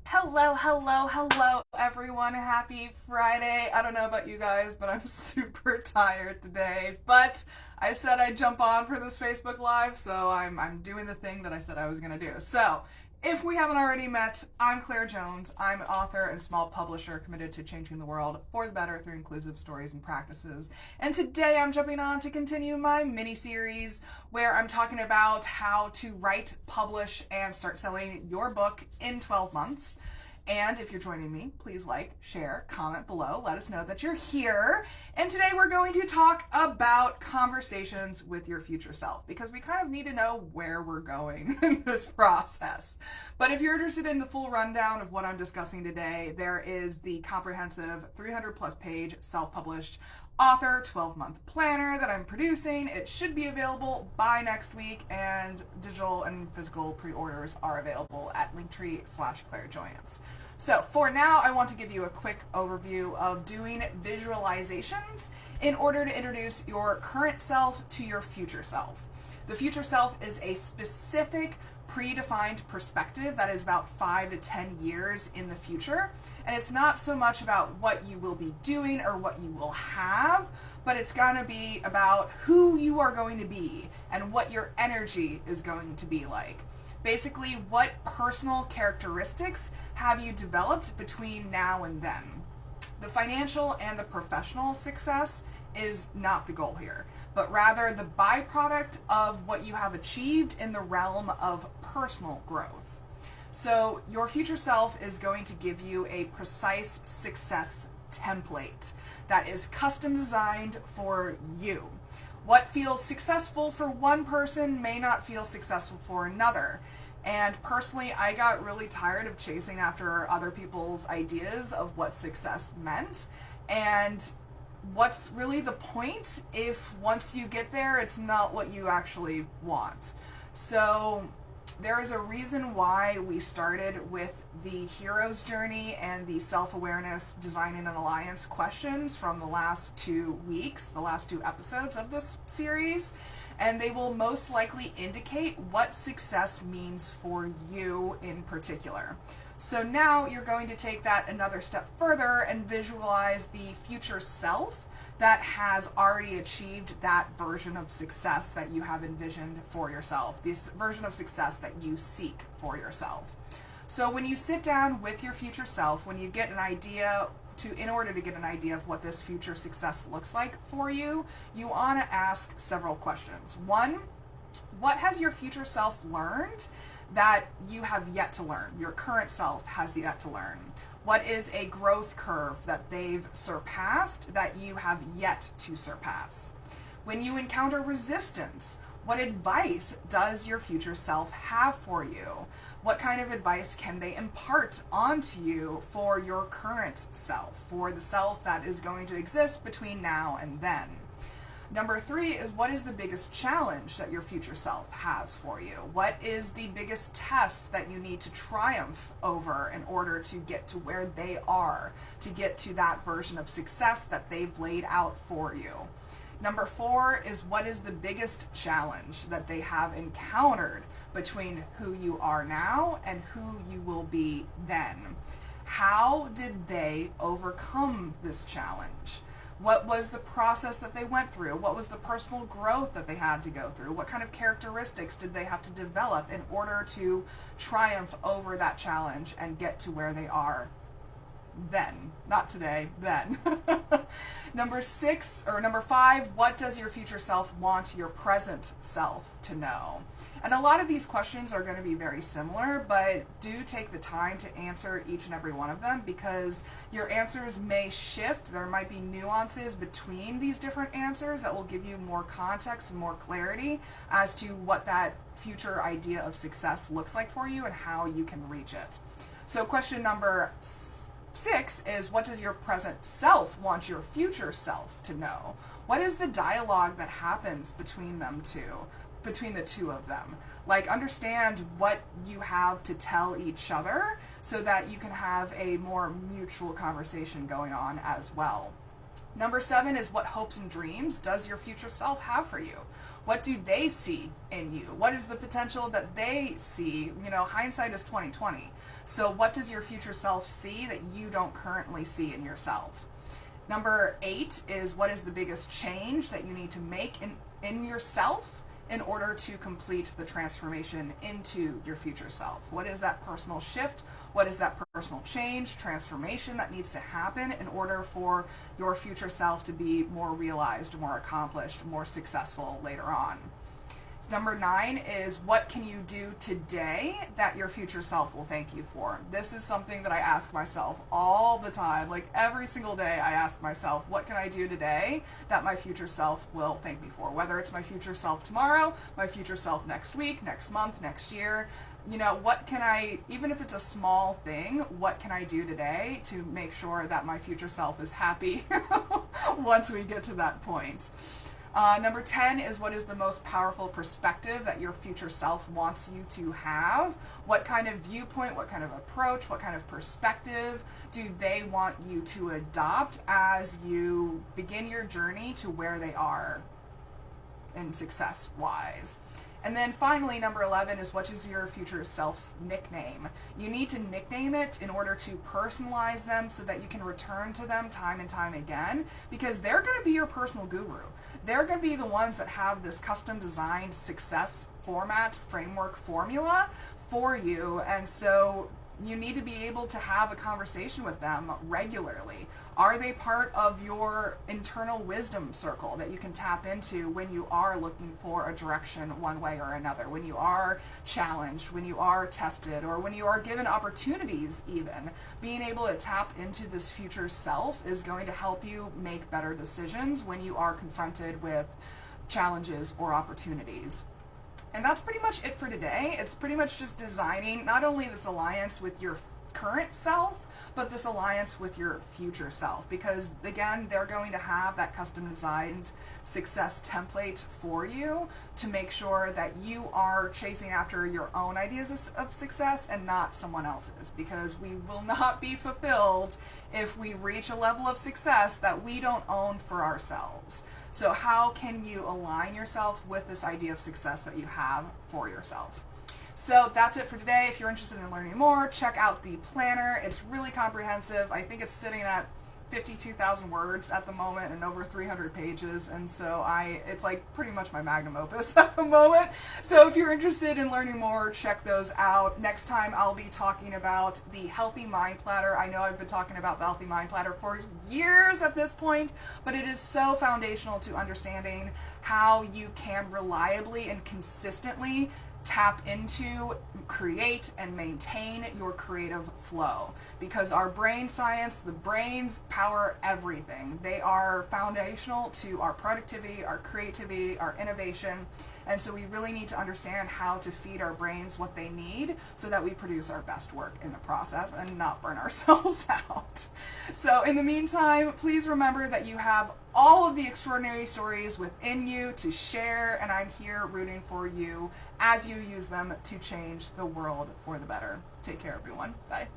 Hello, everyone. Happy Friday. I don't know about you guys, but I'm super tired today. But I said I'd jump on for this Facebook Live, so I'm doing the thing that I said I was going to do. So, if we haven't already met, I'm Claire Jones. I'm an author and small publisher committed to changing the world for the better through inclusive stories and practices. And today I'm jumping on to continue my mini-series where I'm talking about how to write, publish, and start selling your book in 12 months. And if you're joining me, please like, share, comment below. Let us know that you're here. And today we're going to talk about conversations with your future self because we kind of need to know where we're going in this process. But if you're interested in the full rundown of what I'm discussing today, there is the comprehensive 300 plus page self-published author 12-month planner that I'm producing. It should be available by next week, and digital and physical pre-orders are available at linktree/ClaireJoyance. So for now, I want to give you a quick overview of doing visualizations in order to introduce your current self to your future self. The future self is a specific predefined perspective that is about 5 to 10 years in the future. And it's not so much about what you will be doing or what you will have, but it's going to be about who you are going to be and what your energy is going to be like. Basically, what personal characteristics have you developed between now and then? The financial and the professional success is not the goal here, but rather the byproduct of what you have achieved in the realm of personal growth. So your future self is going to give you a precise success template that is custom designed for you. What feels successful for one person may not feel successful for another. And personally, I got really tired of chasing after other people's ideas of what success meant. And what's really the point if once you get there, it's not what you actually want? So there is a reason why we started with the hero's journey and the self-awareness, designing an alliance questions from the last 2 weeks, the last 2 episodes of this series. And they will most likely indicate what success means for you in particular. So now you're going to take that another step further and visualize the future self that has already achieved that version of success that you have envisioned for yourself, this version of success that you seek for yourself. So when you sit down with your future self, when you get an idea in order to get an idea of what this future success looks like for you, you want to ask several questions. One, what has your future self learned that you have yet to learn? Your current self has yet to learn. What is a growth curve that they've surpassed that you have yet to surpass? When you encounter resistance, what advice does your future self have for you? What kind of advice can they impart onto you for your current self, for the self that is going to exist between now and then? Number 3 is, what is the biggest challenge that your future self has for you? What is the biggest test that you need to triumph over in order to get to where they are, to get to that version of success that they've laid out for you? Number 4 is, what is the biggest challenge that they have encountered between who you are now and who you will be then? How did they overcome this challenge? What was the process that they went through? What was the personal growth that they had to go through? What kind of characteristics did they have to develop in order to triumph over that challenge and get to where they are then? Not today, then. Number 5, what does your future self want your present self to know? And a lot of these questions are going to be very similar, but do take the time to answer each and every one of them because your answers may shift. There might be nuances between these different answers that will give you more context and more clarity as to what that future idea of success looks like for you and how you can reach it. So question number 6 is, what does your present self want your future self to know? What is the dialogue that happens between the two of them? Like, understand what you have to tell each other so that you can have a more mutual conversation going on as well. Number 7 is, what hopes and dreams does your future self have for you? What do they see in you? What is the potential that they see? You know, hindsight is 20/20. So what does your future self see that you don't currently see in yourself? Number 8 is, what is the biggest change that you need to make in yourself in order to complete the transformation into your future self? What is that personal shift? What is that personal change, transformation that needs to happen in order for your future self to be more realized, more accomplished, more successful later on? Number 9 is, what can you do today that your future self will thank you for? This is something that I ask myself all the time. Like every single day I ask myself, what can I do today that my future self will thank me for? Whether it's my future self tomorrow, my future self next week, next month, next year. You know, what can I, even if it's a small thing, what can I do today to make sure that my future self is happy once we get to that point? Number 10 is, what is the most powerful perspective that your future self wants you to have? What kind of viewpoint, what kind of approach, what kind of perspective do they want you to adopt as you begin your journey to where they are in success-wise? And then finally, number 11 is, what is your future self's nickname? You need to nickname it in order to personalize them so that you can return to them time and time again, because they're going to be your personal guru. They're going to be the ones that have this custom designed success format, framework, formula for you. And so you need to be able to have a conversation with them regularly. Are they part of your internal wisdom circle that you can tap into when you are looking for a direction one way or another, when you are challenged, when you are tested, or when you are given opportunities even? Being able to tap into this future self is going to help you make better decisions when you are confronted with challenges or opportunities. And that's pretty much it for today. It's pretty much just designing not only this alliance with your current self, but this alliance with your future self. Because again, they're going to have that custom designed success template for you to make sure that you are chasing after your own ideas of success and not someone else's. Because we will not be fulfilled if we reach a level of success that we don't own for ourselves. So how can you align yourself with this idea of success that you have for yourself? So that's it for today. If you're interested in learning more, check out the planner. It's really comprehensive. I think it's sitting at 52,000 words at the moment and over 300 pages. And so it's like pretty much my magnum opus at the moment. So if you're interested in learning more, check those out. Next time I'll be talking about the Healthy Mind Platter. I know I've been talking about the Healthy Mind Platter for years at this point, but it is so foundational to understanding how you can reliably and consistently tap into, create, and maintain your creative flow. Because our brain science, the brains power everything. They are foundational to our productivity, our creativity, our innovation. And so we really need to understand how to feed our brains what they need so that we produce our best work in the process and not burn ourselves out. So in the meantime, please remember that you have all of the extraordinary stories within you to share, and I'm here rooting for you as you use them to change the world for the better. Take care, everyone. Bye.